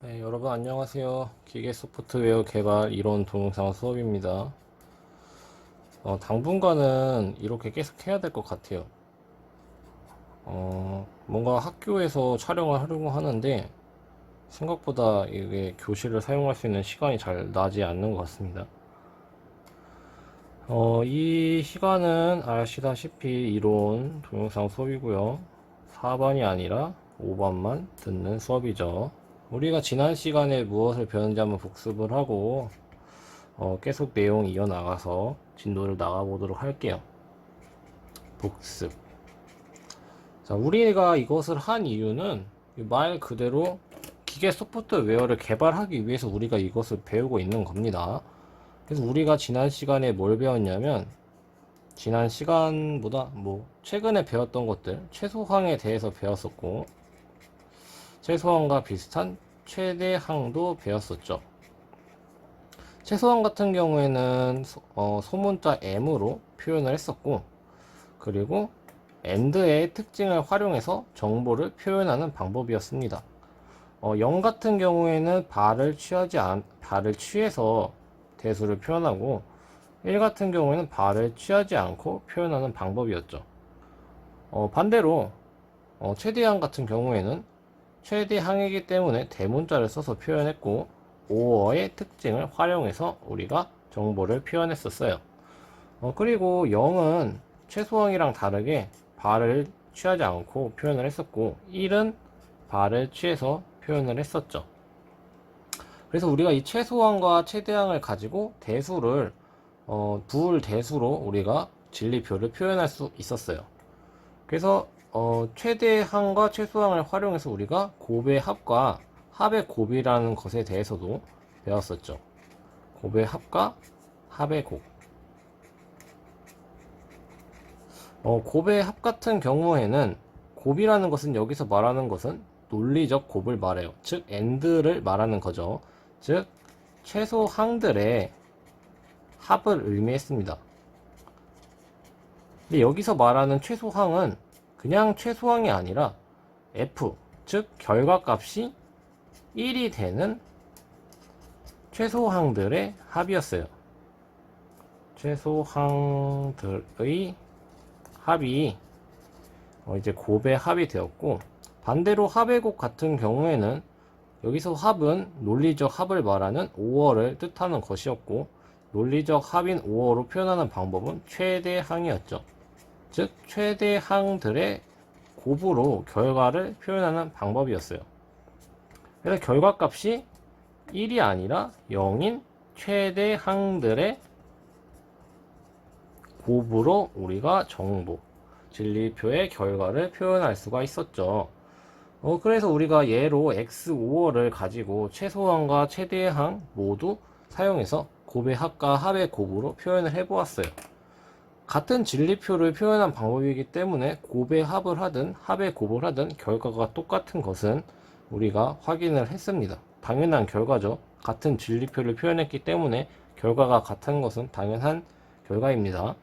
네, 여러분 안녕하세요. 기계 소프트웨어 개발 이론 동영상 수업입니다. 당분간은 이렇게 계속 해야 될 것 같아요. 뭔가 학교에서 촬영을 하려고 하는데 생각보다 이게 교실을 사용할 수 있는 시간이 잘 나지 않는 것 같습니다. 이 시간은 아시다시피 이론 동영상 수업이고요. 4반이 아니라 5반만 듣는 수업이죠. 우리가 지난 시간에 무엇을 배웠는지 한번 복습을 하고 계속 내용 이어나가서 진도를 나가보도록 할게요. 복습. 자, 우리가 이것을 한 이유는 말 그대로 기계 소프트웨어를 개발하기 위해서 우리가 이것을 배우고 있는 겁니다. 그래서 우리가 지난 시간에 뭘 배웠냐면 지난 시간보다 최근에 배웠던 것들 최소항에 대해서 배웠었고 최소항과 비슷한 최대항도 배웠었죠. 최소항 같은 경우에는 소문자 m으로 표현을 했었고, 그리고 AND의 특징을 활용해서 정보를 표현하는 방법이었습니다. 0 같은 경우에는 발을 취해서 대수를 표현하고, 1 같은 경우에는 발을 취하지 않고 표현하는 방법이었죠. 반대로 최대항 같은 경우에는 최대항이기 때문에 대문자를 써서 표현했고, 5어의 특징을 활용해서 우리가 정보를 표현했었어요. 그리고 0은 최소항이랑 다르게 발을 취하지 않고 표현을 했었고 1은 발을 취해서 표현을 했었죠. 그래서 우리가 이 최소항과 최대항을 가지고 대수를 둘 대수로 우리가 진리표를 표현할 수 있었어요. 그래서 최대항과 최소항을 활용해서 우리가 곱의 합과 합의 곱이라는 것에 대해서도 배웠었죠. 곱의 합과 합의 곱. 곱의 합 같은 경우에는 곱이라는 것은 여기서 말하는 것은 논리적 곱을 말해요. 즉 AND를 말하는 거죠. 즉 최소항들의 합을 의미했습니다. 근데 여기서 말하는 최소항은 그냥 최소항이 아니라 F, 즉 결과값이 1이 되는 최소항들의 합이었어요. 최소항들의 합이 이제 곱의 합이 되었고, 반대로 합의 곱 같은 경우에는 여기서 합은 논리적 합을 말하는 5어를 뜻하는 것이었고, 논리적 합인 5어로 표현하는 방법은 최대항이었죠. 즉 최대항들의 곱으로 결과를 표현하는 방법이었어요. 그래서 결과값이 1이 아니라 0인 최대항들의 곱으로 우리가 정보, 진리표의 결과를 표현할 수가 있었죠. 그래서 우리가 예로 x5어를 가지고 최소항과 최대항 모두 사용해서 곱의 합과 합의 곱으로 표현을 해보았어요. 같은 진리표를 표현한 방법이기 때문에 곱의 합을 하든 합의 곱을 하든 결과가 똑같은 것은 우리가 확인을 했습니다. 당연한 결과죠. 같은 진리표를 표현했기 때문에 결과가 같은 것은 당연한 결과입니다.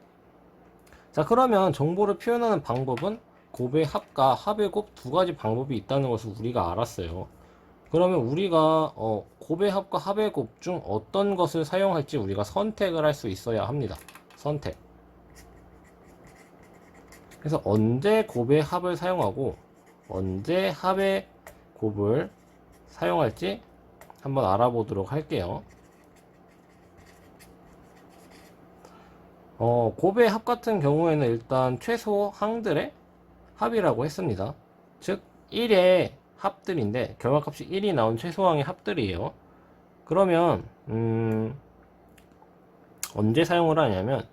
자, 그러면 정보를 표현하는 방법은 곱의 합과 합의 곱 두 가지 방법이 있다는 것을 우리가 알았어요. 그러면 우리가 곱의 합과 합의 곱 중 어떤 것을 사용할지 우리가 선택을 할 수 있어야 합니다. 선택. 그래서 언제 곱의 합을 사용하고 언제 합의 곱을 사용할지 한번 알아보도록 할게요. 곱의 합 같은 경우에는 일단 최소항들의 합이라고 했습니다. 즉 1의 합들인데 결과값이 1이 나온 최소항의 합들이에요. 그러면 언제 사용을 하냐면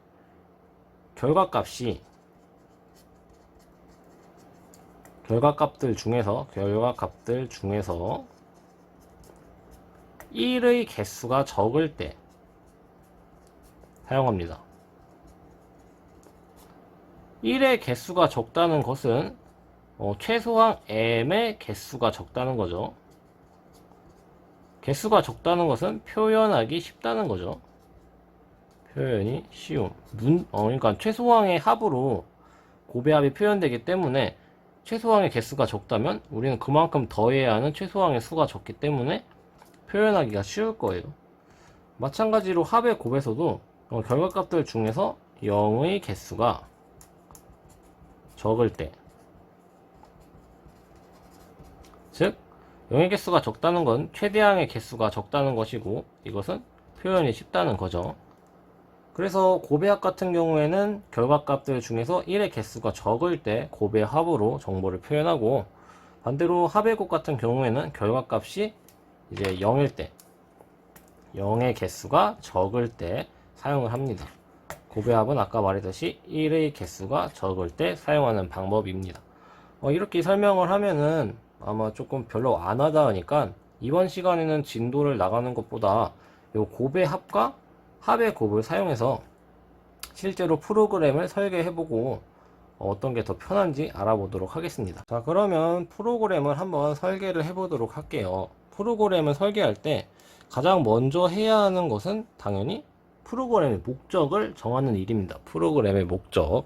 결과값들 중에서 1의 개수가 적을 때 사용합니다. 1의 개수가 적다는 것은 최소항 m의 개수가 적다는 거죠. 개수가 적다는 것은 표현하기 쉽다는 거죠. 표현이 쉬움. 그러니까 최소항의 합으로 곱의 합이 표현되기 때문에 최소항의 개수가 적다면 우리는 그만큼 더해야 하는 최소항의 수가 적기 때문에 표현하기가 쉬울 거예요. 마찬가지로 합의 곱에서도 결과값들 중에서 0의 개수가 적을 때, 즉 0의 개수가 적다는 건 최대항의 개수가 적다는 것이고, 이것은 표현이 쉽다는 거죠. 그래서 곱의 합 같은 경우에는 결과값들 중에서 1의 개수가 적을 때 곱의 합으로 정보를 표현하고, 반대로 합의 곱 같은 경우에는 결과값이 이제 0일 때, 0의 개수가 적을 때 사용을 합니다. 곱의 합은 아까 말했듯이 1의 개수가 적을 때 사용하는 방법입니다. 이렇게 설명을 하면은 아마 조금 별로 안 와닿으니까 이번 시간에는 진도를 나가는 것보다 요 곱의 합과 합의 곱을 사용해서 실제로 프로그램을 설계해보고 어떤 게 더 편한지 알아보도록 하겠습니다. 자, 그러면 프로그램을 한번 설계를 해보도록 할게요. 프로그램을 설계할 때 가장 먼저 해야 하는 것은 당연히 프로그램의 목적을 정하는 일입니다. 프로그램의 목적.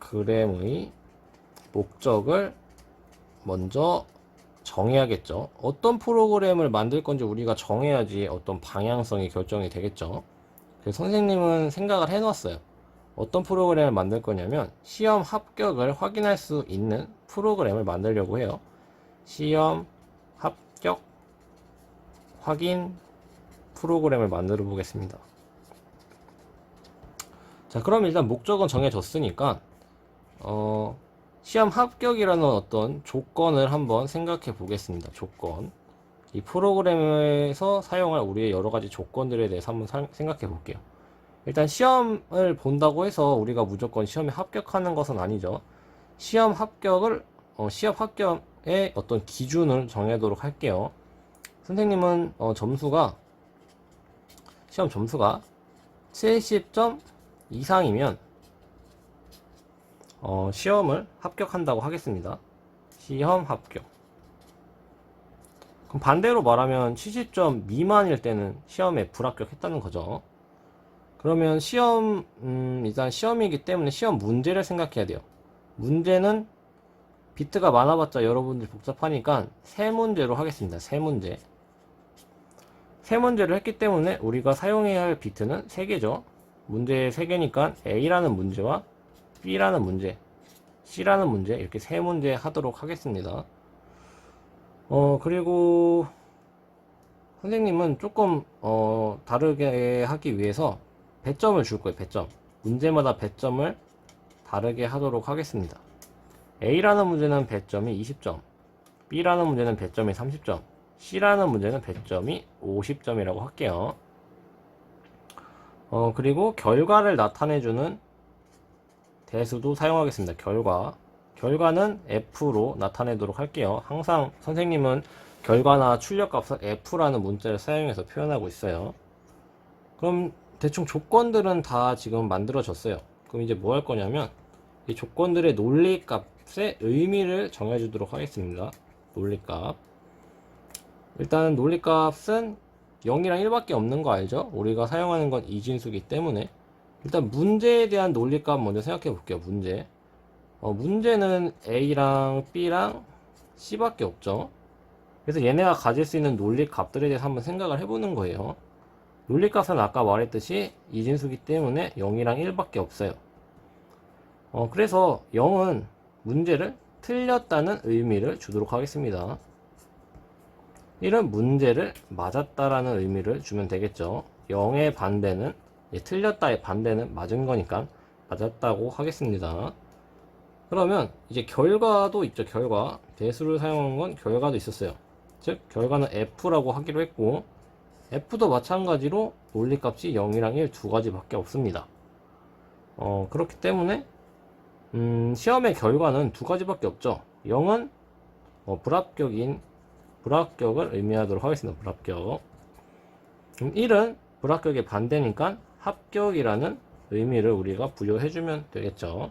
프로그램의 목적을 먼저 정해야겠죠. 어떤 프로그램을 만들 건지 우리가 정해야지 어떤 방향성이 결정이 되겠죠. 그래서 선생님은 생각을 해놨어요. 어떤 프로그램을 만들 거냐면 시험 합격을 확인할 수 있는 프로그램을 만들려고 해요. 시험 합격 확인 프로그램을 만들어 보겠습니다. 자, 그럼 일단 목적은 정해졌으니까 시험 합격이라는 어떤 조건을 한번 생각해 보겠습니다. 조건. 이 프로그램에서 사용할 우리의 여러 가지 조건들에 대해서 한번 생각해 볼게요. 일단 시험을 본다고 해서 우리가 무조건 시험에 합격하는 것은 아니죠. 시험 합격의 어떤 기준을 정하도록 할게요. 선생님은 시험 점수가 70점 이상이면 시험을 합격한다고 하겠습니다. 시험 합격. 그럼 반대로 말하면 70점 미만일 때는 시험에 불합격했다는 거죠. 그러면 일단 시험이기 때문에 시험 문제를 생각해야 돼요. 문제는 비트가 많아봤자 여러분들 복잡하니까 세 문제로 하겠습니다. 세 문제. 세 문제를 했기 때문에 우리가 사용해야 할 비트는 3개죠. 문제 3개니까 A라는 문제와 B라는 문제, C라는 문제, 이렇게 세 문제 하도록 하겠습니다. 그리고 선생님은 조금 다르게 하기 위해서 배점을 줄 거예요. 배점. 문제마다 배점을 다르게 하도록 하겠습니다. A라는 문제는 배점이 20점, B라는 문제는 배점이 30점, C라는 문제는 배점이 50점이라고 할게요. 그리고 결과를 나타내주는 대수도 사용하겠습니다. 결과는 F로 나타내도록 할게요. 항상 선생님은 결과나 출력값을 F라는 문자를 사용해서 표현하고 있어요. 그럼 대충 조건들은 다 지금 만들어졌어요. 그럼 이제 뭐 할 거냐면 이 조건들의 논리값의 의미를 정해주도록 하겠습니다. 논리값. 일단 논리값은 0이랑 1밖에 없는 거 알죠? 우리가 사용하는 건 이진수이기 때문에 일단 문제에 대한 논리값 먼저 생각해 볼게요. 문제는 A랑 B랑 C밖에 없죠. 그래서 얘네가 가질 수 있는 논리값들에 대해서 한번 생각을 해보는 거예요. 논리값은 아까 말했듯이 이진수이기 때문에 0이랑 1밖에 없어요. 그래서 0은 문제를 틀렸다는 의미를 주도록 하겠습니다. 1은 문제를 맞았다라는 의미를 주면 되겠죠. 0의 반대는 틀렸다의 반대는 맞은 거니까 맞았다고 하겠습니다. 그러면 이제 결과도 있죠. 결과. 대수를 사용한 건 결과도 있었어요. 즉 결과는 F라고 하기로 했고 F도 마찬가지로 논리값이 0이랑 1 두 가지밖에 없습니다. 그렇기 때문에 시험의 결과는 두 가지밖에 없죠. 0은 불합격을 의미하도록 하겠습니다. 불합격. 1은 불합격의 반대니까 합격이라는 의미를 우리가 부여해주면 되겠죠.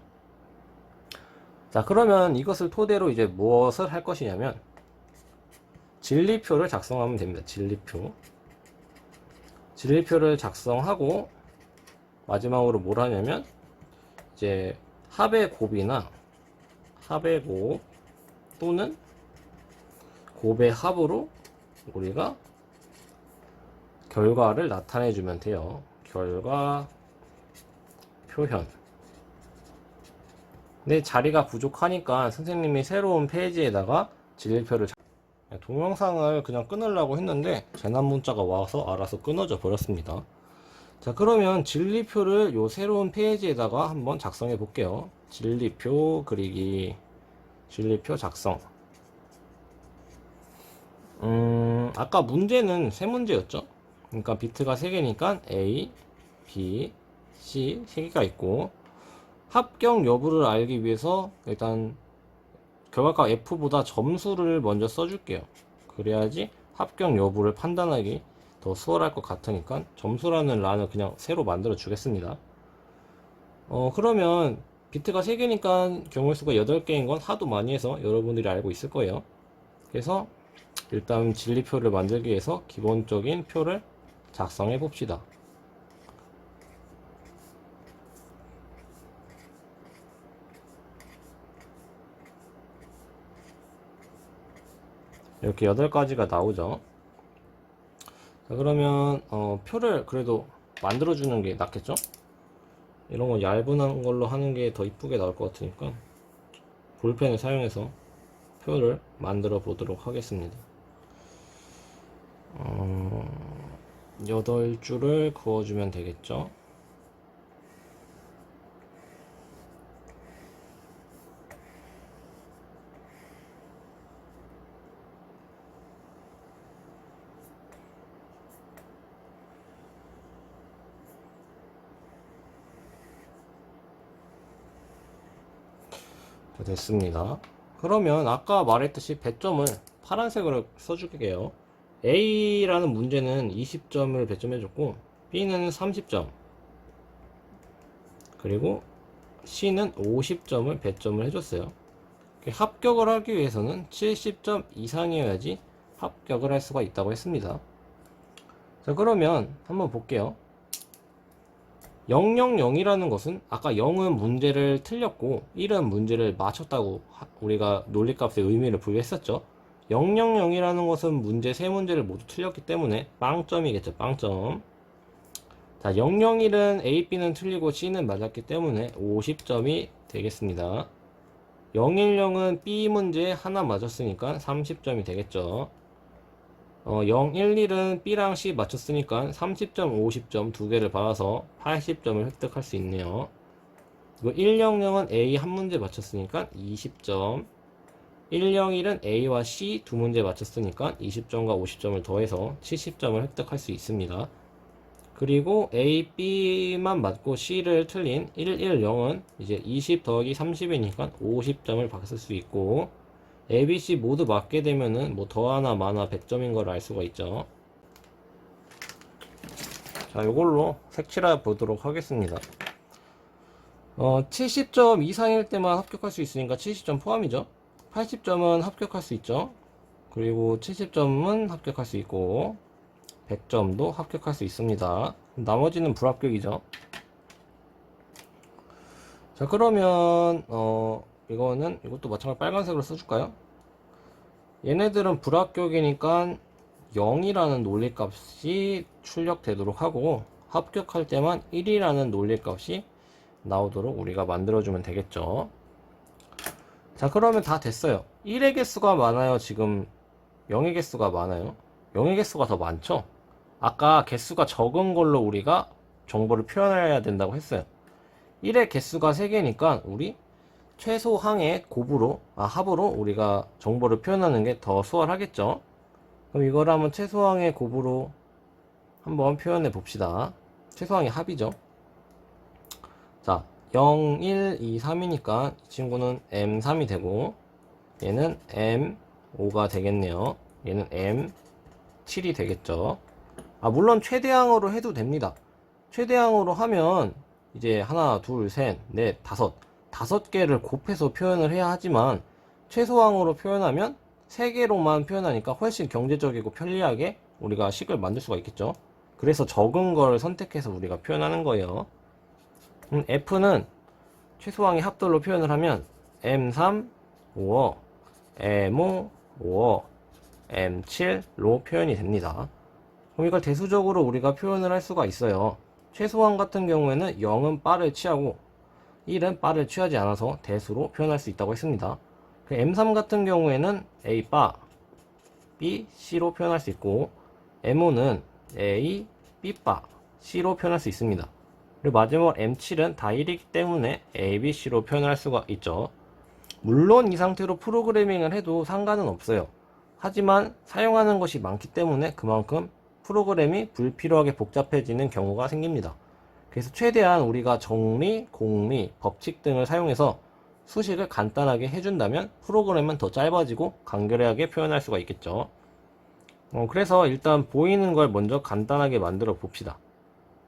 자, 그러면 이것을 토대로 이제 무엇을 할 것이냐면 진리표를 작성하면 됩니다. 진리표를 작성하고 마지막으로 뭘 하냐면 이제 합의 곱 또는 곱의 합으로 우리가 결과를 나타내 주면 돼요. 결과 표현. 근데 자리가 부족하니까 선생님이 새로운 페이지에다가 진리표를 동영상을 그냥 끊으려고 했는데 재난 문자가 와서 알아서 끊어져 버렸습니다. 자, 그러면 진리표를 요 새로운 페이지에다가 한번 작성해 볼게요. 진리표 그리기, 진리표 작성. 아까 문제는 세 문제였죠. 그러니까 비트가 3개니까 A, B, C 3개가 있고, 합격 여부를 알기 위해서 일단 결과가 F보다 점수를 먼저 써줄게요. 그래야지 합격 여부를 판단하기 더 수월할 것 같으니까 점수라는 란을 그냥 새로 만들어 주겠습니다. 그러면 비트가 3개니까 경우의 수가 8개인 건 하도 많이 해서 여러분들이 알고 있을 거예요. 그래서 일단 진리표를 만들기 위해서 기본적인 표를 작성해 봅시다. 이렇게 8가지가 나오죠. 자, 그러면 표를 그래도 만들어 주는 게 낫겠죠? 이런 거 얇은 걸로 하는 게 더 이쁘게 나올 것 같으니까 볼펜을 사용해서 표를 만들어 보도록 하겠습니다. 8줄을 그어주면 되겠죠? 됐습니다. 그러면 아까 말했듯이 배점을 파란색으로 써줄게요. A라는 문제는 20점을 배점해줬고, B는 30점, 그리고 C는 50점을 배점을 해줬어요. 합격을 하기 위해서는 70점 이상이어야지 합격을 할 수가 있다고 했습니다. 자, 그러면 한번 볼게요. 000이라는 것은 아까 0은 문제를 틀렸고 1은 문제를 맞췄다고 우리가 논리값의 의미를 부여했었죠. 000이라는 것은 문제 3문제를 모두 틀렸기 때문에 빵점이겠죠. 빵점. 자, 001은 A, B는 틀리고 C는 맞았기 때문에 50점이 되겠습니다. 010은 B 문제 하나 맞았으니까 30점이 되겠죠. 011은 B랑 C 맞췄으니까 30점, 50점 두 개를 받아서 80점을 획득할 수 있네요. 그리고 100은 A 한 문제 맞췄으니까 20점. 101은 A와 C 두 문제 맞췄으니까 20점과 50점을 더해서 70점을 획득할 수 있습니다. 그리고 A, B만 맞고 C를 틀린 110은 이제 20 더하기 30이니까 50점을 받을 수 있고, A, B, C 모두 맞게 되면은 뭐 더하나 마나 100점인 걸 알 수가 있죠. 자, 이걸로 색칠해 보도록 하겠습니다. 70점 이상일 때만 합격할 수 있으니까 70점 포함이죠. 80점은 합격할 수 있죠. 그리고 70점은 합격할 수 있고 100점도 합격할 수 있습니다. 나머지는 불합격이죠. 자, 그러면 이것도 마찬가지로 빨간색으로 써줄까요? 얘네들은 불합격이니까 0이라는 논리값이 출력되도록 하고, 합격할 때만 1이라는 논리값이 나오도록 우리가 만들어주면 되겠죠. 자, 그러면 다 됐어요. 1의 개수가 많아요? 지금 0의 개수가 많아요? 0의 개수가 더 많죠? 아까 개수가 적은 걸로 우리가 정보를 표현해야 된다고 했어요. 1의 개수가 3개니까 우리 최소항의 합으로 우리가 정보를 표현하는 게 더 수월하겠죠. 그럼 이걸 한번 최소항의 곱으로 한번 표현해 봅시다. 최소항의 합이죠. 자, 0, 1, 2, 3이니까 이 친구는 M3이 되고, 얘는 M5가 되겠네요. 얘는 M7이 되겠죠. 물론 최대항으로 해도 됩니다. 최대항으로 하면 이제 하나, 둘, 셋, 넷, 다섯 개를 곱해서 표현을 해야 하지만, 최소항으로 표현하면 3개로만 표현하니까 훨씬 경제적이고 편리하게 우리가 식을 만들 수가 있겠죠. 그래서 적은 걸 선택해서 우리가 표현하는 거예요. F는 최소항의 합들로 표현을 하면 M3, 5어, M5, 5어, M7로 표현이 됩니다. 그럼 이걸 대수적으로 우리가 표현을 할 수가 있어요. 최소한 같은 경우에는 0은 바를 취하고 1은 바를 취하지 않아서 대수로 표현할 수 있다고 했습니다. M3 같은 경우에는 A 바, B, C로 표현할 수 있고 M5는 A, B 바, C로 표현할 수 있습니다. 그리고 마지막 M7은 다 1이기 때문에 A, B, C로 표현할 수가 있죠. 물론 이 상태로 프로그래밍을 해도 상관은 없어요. 하지만 사용하는 것이 많기 때문에 그만큼 프로그램이 불필요하게 복잡해지는 경우가 생깁니다. 그래서 최대한 우리가 정리, 공리, 법칙 등을 사용해서 수식을 간단하게 해준다면 프로그램은 더 짧아지고 간결하게 표현할 수가 있겠죠. 그래서 일단 보이는 걸 먼저 간단하게 만들어 봅시다.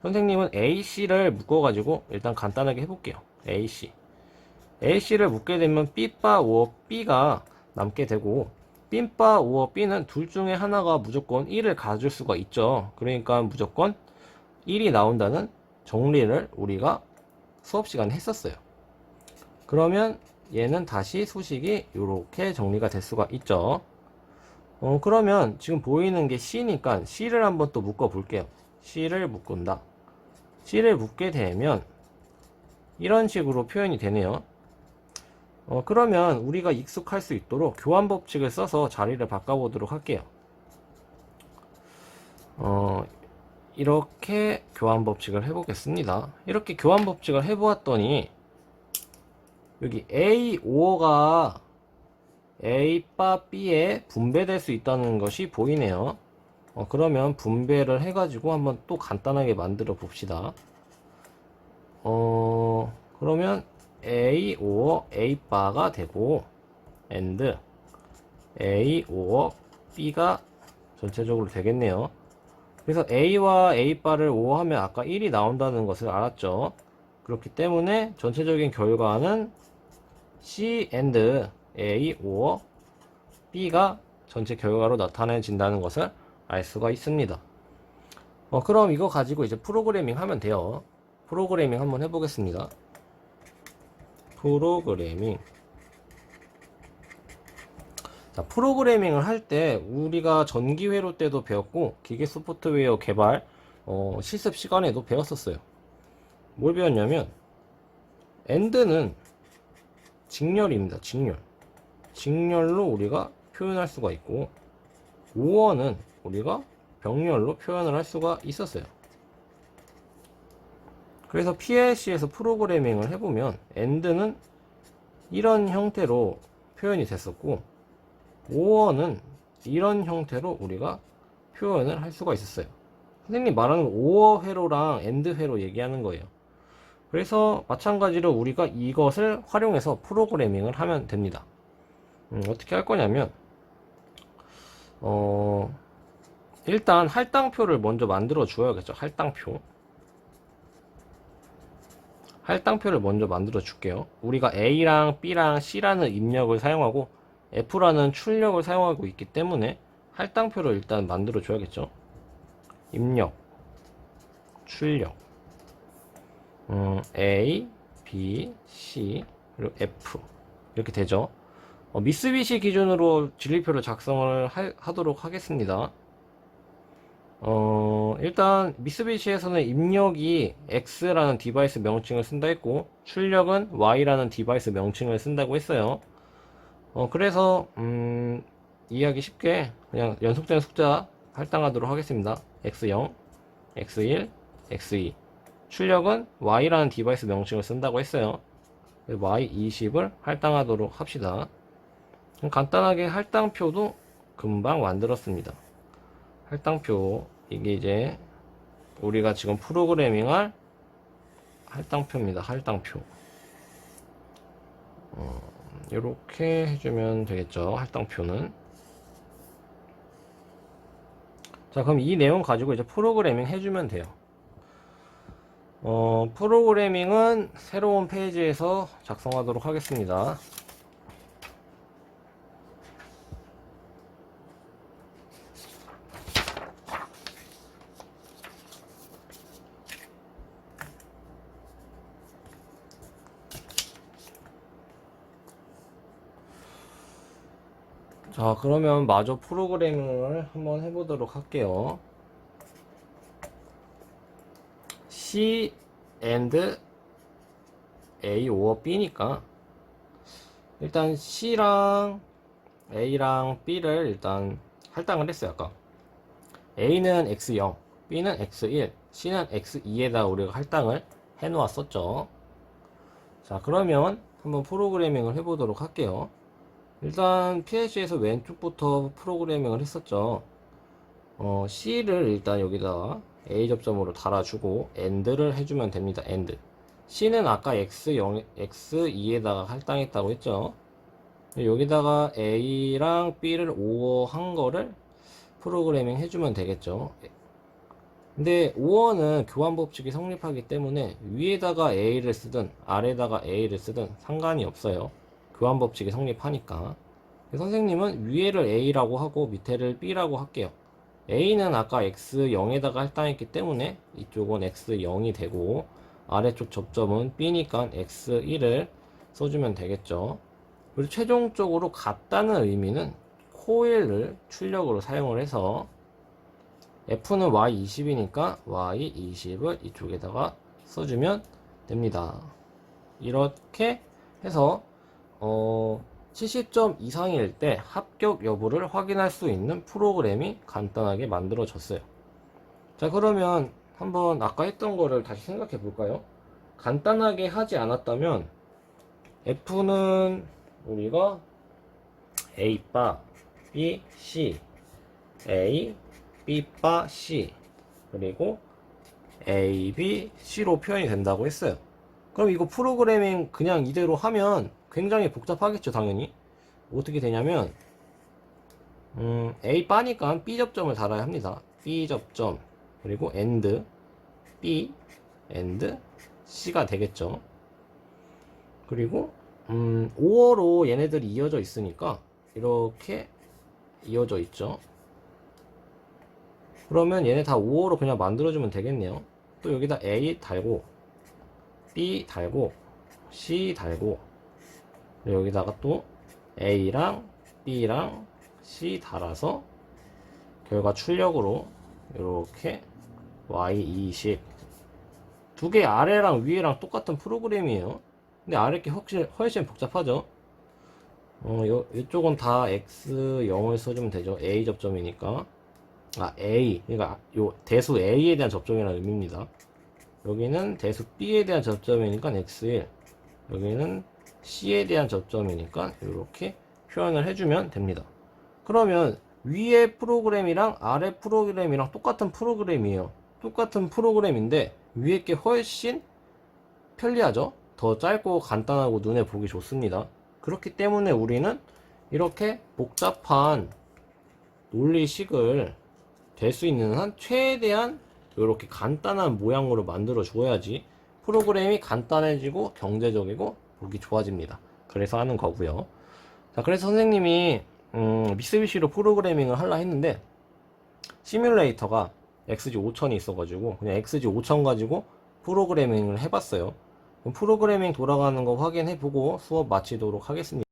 선생님은 AC를 묶어가지고 일단 간단하게 해볼게요. AC를 묶게 되면 B바 5 B가 남게 되고 B바 5 B는 둘 중에 하나가 무조건 1을 가질 수가 있죠. 그러니까 무조건 1이 나온다는 정리를 우리가 수업 시간에 했었어요. 그러면 얘는 다시 수식이 이렇게 정리가 될 수가 있죠. 그러면 지금 보이는 게 C니까 C를 한번 또 묶어 볼게요. C를 묶은다. C를 묶게 되면 이런 식으로 표현이 되네요. 그러면 우리가 익숙할 수 있도록 교환 법칙을 써서 자리를 바꿔보도록 할게요. 이렇게 교환 법칙을 해보겠습니다. 이렇게 교환 법칙을 해보았더니 여기 A5가 A 바 B에 분배될 수 있다는 것이 보이네요. 그러면 분배를 해가지고 한번 또 간단하게 만들어 봅시다. 그러면 A5 A 바가 되고 and A5 B가 전체적으로 되겠네요. 그래서 A와 A 바를 5 하면 아까 1이 나온다는 것을 알았죠. 그렇기 때문에 전체적인 결과는 C and A5 B가 전체 결과로 나타내진다는 것을 알 수가 있습니다. 그럼 이거 가지고 이제 프로그래밍 하면 돼요. 프로그래밍 한번 해보겠습니다. 프로그래밍. 자, 프로그래밍을 할 때 우리가 전기회로 때도 배웠고 기계 소프트웨어 개발 실습 시간에도 배웠었어요. 뭘 배웠냐면 AND는 직렬입니다. 직렬로 우리가 표현할 수가 있고 OR는 우리가 병렬로 표현을 할 수가 있었어요. 그래서 PLC에서 프로그래밍을 해보면 AND는 이런 형태로 표현이 됐었고 OR는 이런 형태로 우리가 표현을 할 수가 있었어요. 선생님 말하는 OR 회로랑 AND 회로 얘기하는 거예요. 그래서 마찬가지로 우리가 이것을 활용해서 프로그래밍을 하면 됩니다. 어떻게 할 거냐면 일단 할당표를 먼저 만들어 주어야겠죠. 할당표를 먼저 만들어 줄게요. 우리가 A랑 B랑 C라는 입력을 사용하고 F라는 출력을 사용하고 있기 때문에 할당표를 일단 만들어 줘야겠죠. 입력, 출력, A, B, C, 그리고 F 이렇게 되죠. 미쓰비시 기준으로 진리표를 작성을 하도록 하겠습니다. 일단 미쓰비시에서는 입력이 X라는 디바이스 명칭을 쓴다 했고 출력은 Y라는 디바이스 명칭을 쓴다고 했어요. 그래서 이해하기 쉽게 그냥 연속된 숫자 할당하도록 하겠습니다. X0, X1, X2 출력은 Y라는 디바이스 명칭을 쓴다고 했어요. Y20을 할당하도록 합시다. 간단하게 할당표도 금방 만들었습니다. 할당표 이게 이제 우리가 지금 프로그래밍할 할당표입니다. 할당표 이렇게 해주면 되겠죠. 할당표는 자 그럼 이 내용 가지고 이제 프로그래밍 해주면 돼요. 프로그래밍은 새로운 페이지에서 작성하도록 하겠습니다. 자, 그러면 마저 프로그래밍을 한번 해보도록 할게요. C and A or B니까 일단 C랑 A랑 B를 일단 할당을 했어요. 아까 A는 X0, B는 X1, C는 X2에다 우리가 할당을 해 놓았었죠. 자, 그러면 한번 프로그래밍을 해보도록 할게요. 일단 PLC에서 왼쪽부터 프로그래밍을 했었죠. C를 일단 여기다가 A 접점으로 달아주고 AND를 해주면 됩니다. AND. C는 아까 X0, X2에다가 할당했다고 했죠. 여기다가 A랑 B를 OR 한 거를 프로그래밍 해주면 되겠죠. 근데 OR는 교환 법칙이 성립하기 때문에 위에다가 A를 쓰든 아래다가 A를 쓰든 상관이 없어요. 교환 법칙이 성립하니까. 선생님은 위에를 A라고 하고 밑에를 B라고 할게요. A는 아까 X0에다가 할당했기 때문에 이쪽은 X0이 되고 아래쪽 접점은 B니까 X1을 써주면 되겠죠. 그리고 최종적으로 같다는 의미는 코일을 출력으로 사용을 해서 F는 Y20이니까 Y20을 이쪽에다가 써주면 됩니다. 이렇게 해서 70점 이상일 때 합격 여부를 확인할 수 있는 프로그램이 간단하게 만들어졌어요. 자, 그러면 한번 아까 했던 거를 다시 생각해 볼까요? 간단하게 하지 않았다면 F는 우리가 A 바 B C A B 바 C 그리고 A B C로 표현이 된다고 했어요. 그럼 이거 프로그래밍 그냥 이대로 하면 굉장히 복잡하겠죠, 당연히. 어떻게 되냐면 A 바니까 B 접점을 달아야 합니다. B 접점 그리고 AND B AND C가 되겠죠. 그리고 OR로 얘네들이 이어져 있으니까 이렇게 이어져 있죠. 그러면 얘네 다 5호로 그냥 만들어주면 되겠네요. 또 여기다 A 달고 B 달고 C 달고 여기다가 또 A랑 B랑 C 달아서 결과 출력으로 이렇게 Y20 두 개 아래랑 위에랑 똑같은 프로그램이에요. 근데 아래 게 훨씬 복잡하죠. 이쪽은 다 X0을 써주면 되죠. A 접점이니까. A. 그러니까 요 대수 A에 대한 접점이라는 의미입니다. 여기는 대수 B에 대한 접점이니까 X1. 여기는 C에 대한 접점이니까 이렇게 표현을 해주면 됩니다. 그러면 위에 프로그램이랑 아래 프로그램이랑 똑같은 프로그램이에요. 똑같은 프로그램인데 위에 게 훨씬 편리하죠? 더 짧고 간단하고 눈에 보기 좋습니다. 그렇기 때문에 우리는 이렇게 복잡한 논리식을 될 수 있는 한 최대한 이렇게 간단한 모양으로 만들어 줘야지 프로그램이 간단해지고 경제적이고 보기 좋아집니다. 그래서 하는 거고요. 자, 그래서 선생님이 미쓰비시로 프로그래밍을 하려 했는데 시뮬레이터가 XG5000이 있어가지고 그냥 XG5000 가지고 프로그래밍을 해봤어요. 프로그래밍 돌아가는 거 확인해보고 수업 마치도록 하겠습니다.